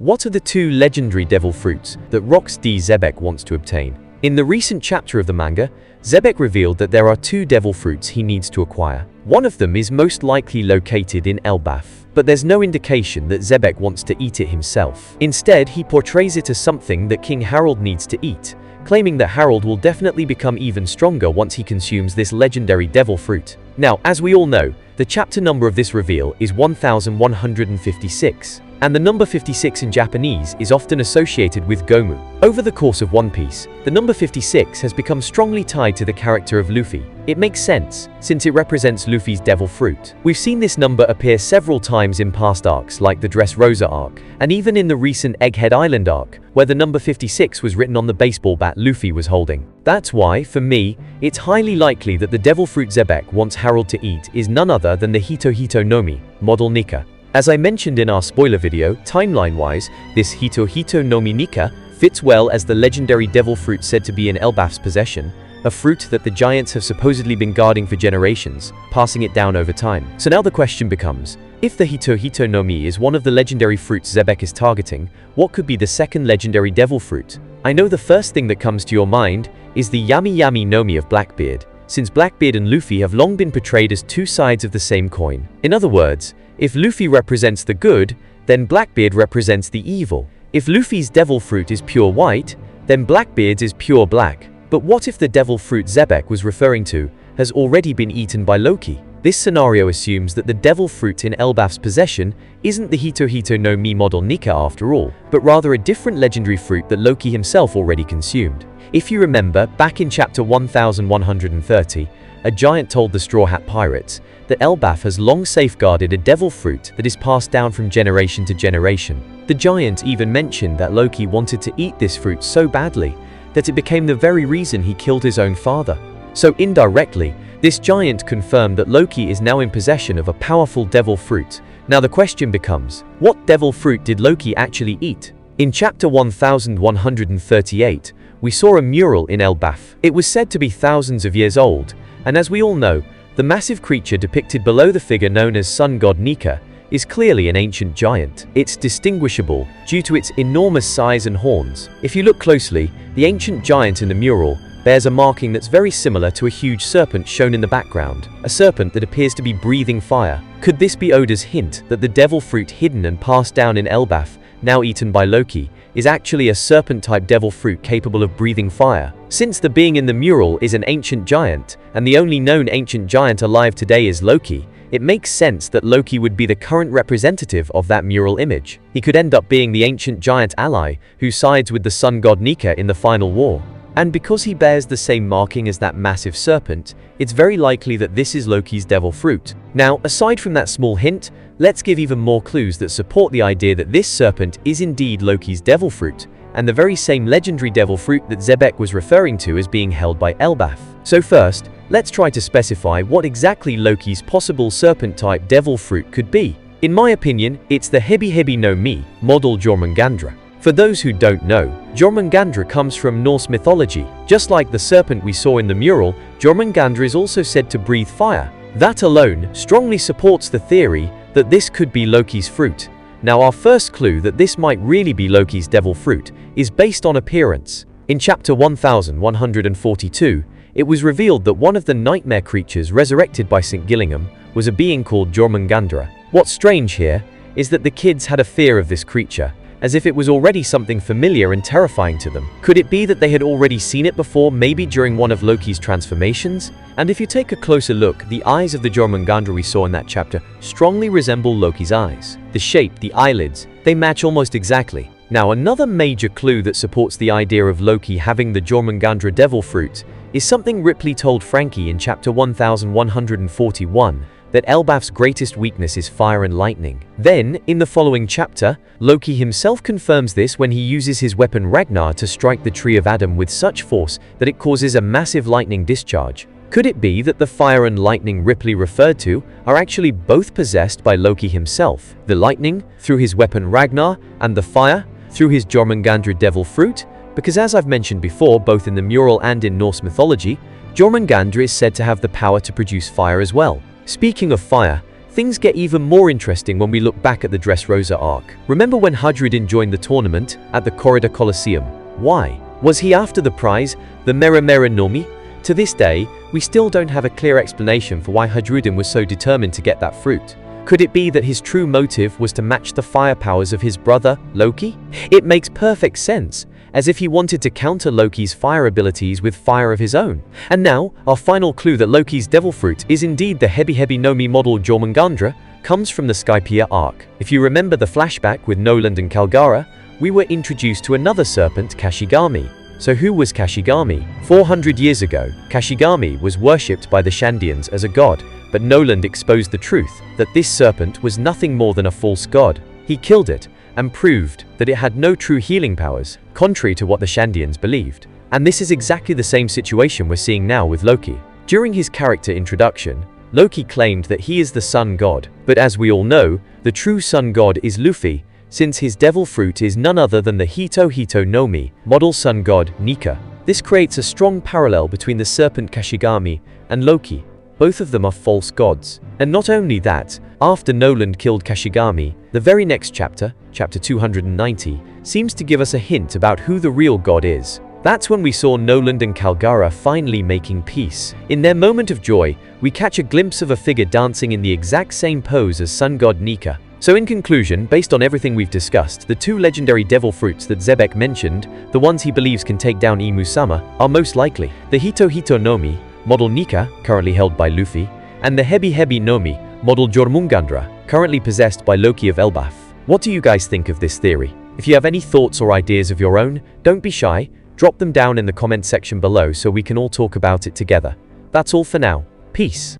What are the two legendary devil fruits that Zebec wants to obtain? In the recent chapter of the manga, Zebec revealed that there are two devil fruits he needs to acquire. One of them is most likely located in Elbaf, but there's no indication that Zebec wants to eat it himself. Instead, he portrays it as something that King Harald needs to eat, claiming that Harald will definitely become even stronger once he consumes this legendary devil fruit. Now, as we all know, the chapter number of this reveal is 1156, and the number 56 in Japanese is often associated with Gomu. Over the course of One Piece, the number 56 has become strongly tied to the character of Luffy. It makes sense, since it represents Luffy's devil fruit. We've seen this number appear several times in past arcs like the Dressrosa arc, and even in the recent Egghead Island arc, where the number 56 was written on the baseball bat Luffy was holding. That's why, for me, it's highly likely that the devil fruit Zebec wants Harald to eat is none other than the Hito Hito no Mi, model Nika. As I mentioned in our spoiler video, timeline-wise, this Hito Hito no Mi Nika fits well as the legendary devil fruit said to be in Elbaf's possession, a fruit that the Giants have supposedly been guarding for generations, passing it down over time. So now the question becomes, if the Hito Hito no Mi is one of the legendary fruits Zebec is targeting, what could be the second legendary devil fruit? I know the first thing that comes to your mind is the Yami Yami no Mi of Blackbeard, since Blackbeard and Luffy have long been portrayed as two sides of the same coin. In other words, if Luffy represents the good, then Blackbeard represents the evil. If Luffy's devil fruit is pure white, then Blackbeard's is pure black. But what if the devil fruit Zebec was referring to has already been eaten by Loki? This scenario assumes that the devil fruit in Elbaf's possession isn't the Hito Hito no Mi model Nika after all, but rather a different legendary fruit that Loki himself already consumed. If you remember, back in chapter 1130, a giant told the Straw Hat Pirates that Elbaf has long safeguarded a devil fruit that is passed down from generation to generation. The giant even mentioned that Loki wanted to eat this fruit so badly that it became the very reason he killed his own father. So indirectly, this giant confirmed that Loki is now in possession of a powerful devil fruit. Now the question becomes, what devil fruit did Loki actually eat? In chapter 1138, we saw a mural in Elbaf. It was said to be thousands of years old, and as we all know, the massive creature depicted below the figure known as sun god Nika is clearly an ancient giant. It's distinguishable due to its enormous size and horns. If you look closely, the ancient giant in the mural bears a marking that's very similar to a huge serpent shown in the background, a serpent that appears to be breathing fire. Could this be Oda's hint that the devil fruit hidden and passed down in Elbaf, now eaten by Loki, is actually a serpent-type devil fruit capable of breathing fire? Since the being in the mural is an ancient giant, and the only known ancient giant alive today is Loki, it makes sense that Loki would be the current representative of that mural image. He could end up being the ancient giant ally who sides with the sun god Nika in the final war. And because he bears the same marking as that massive serpent, it's very likely that this is Loki's devil fruit. Now, aside from that small hint, let's give even more clues that support the idea that this serpent is indeed Loki's devil fruit, and the very same legendary devil fruit that Zebec was referring to as being held by Elbaf. So first, let's try to specify what exactly Loki's possible serpent-type devil fruit could be. In my opinion, it's the Hebi Hebi no Mi, model Jormungandr. For those who don't know, Jormungandr comes from Norse mythology. Just like the serpent we saw in the mural, Jormungandr is also said to breathe fire. That alone strongly supports the theory that this could be Loki's fruit. Now our first clue that this might really be Loki's devil fruit is based on appearance. In chapter 1142, it was revealed that one of the nightmare creatures resurrected by St. Gillingham was a being called Jormungandr. What's strange here is that the kids had a fear of this creature, as if it was already something familiar and terrifying to them. Could it be that they had already seen it before, maybe during one of Loki's transformations? And if you take a closer look, the eyes of the Jormungandr we saw in that chapter strongly resemble Loki's eyes. The shape, the eyelids, they match almost exactly. Now another major clue that supports the idea of Loki having the Jormungandr devil fruit is something Ripley told Frankie in chapter 1141, that Elbaf's greatest weakness is fire and lightning. Then, in the following chapter, Loki himself confirms this when he uses his weapon Ragnar to strike the Tree of Adam with such force that it causes a massive lightning discharge. Could it be that the fire and lightning Ripley referred to are actually both possessed by Loki himself? The lightning, through his weapon Ragnar, and the fire, through his Jormungandr devil fruit? Because as I've mentioned before, both in the mural and in Norse mythology, Jormungandr is said to have the power to produce fire as well. Speaking of fire, Things get even more interesting when we look back at the Dressrosa arc. Remember when Hajrudin joined the tournament at the Corridor Colosseum? Why? Was he after the prize, the Mera Mera Nomi? To this day, we still don't have a clear explanation for why Hajrudin was so determined to get that fruit. Could it be that his true motive was to match the fire powers of his brother, Loki? It makes perfect sense, as if he wanted to counter Loki's fire abilities with fire of his own. And now, our final clue that Loki's devil fruit is indeed the Hebi Hebi no Mi model Jormungandr comes from the Skypiea arc. If you remember the flashback with Noland and Kalgara, we were introduced to another serpent, Kashigami. So who was Kashigami? 400 years ago, Kashigami was worshipped by the Shandians as a god, but Noland exposed the truth that this serpent was nothing more than a false god. He killed it and proved that it had no true healing powers, contrary to what the Shandians believed. And this is exactly the same situation we're seeing now with Loki. During his character introduction, Loki claimed that he is the sun god, but as we all know, the true sun god is Luffy, since his devil fruit is none other than the Hito Hito no Mi model sun god Nika. This creates a strong parallel between the serpent Kashigami and Loki. Both of them are false gods. And not only that, after Noland killed Kashigami, the very next chapter, chapter 290, seems to give us a hint about who the real god is. That's when we saw Noland and Kalgara finally making peace. In their moment of joy, we catch a glimpse of a figure dancing in the exact same pose as sun god Nika. So in conclusion, based on everything we've discussed, the two legendary devil fruits that Zebec mentioned, the ones he believes can take down Imu-sama, are most likely the Hito Hito no Mi, model Nika, currently held by Luffy, and the Hebi Hebi no Mi, model Jormungandr, currently possessed by Loki of Elbaf. What do you guys think of this theory? If you have any thoughts or ideas of your own, don't be shy, drop them down in the comment section below so we can all talk about it together. That's all for now. Peace.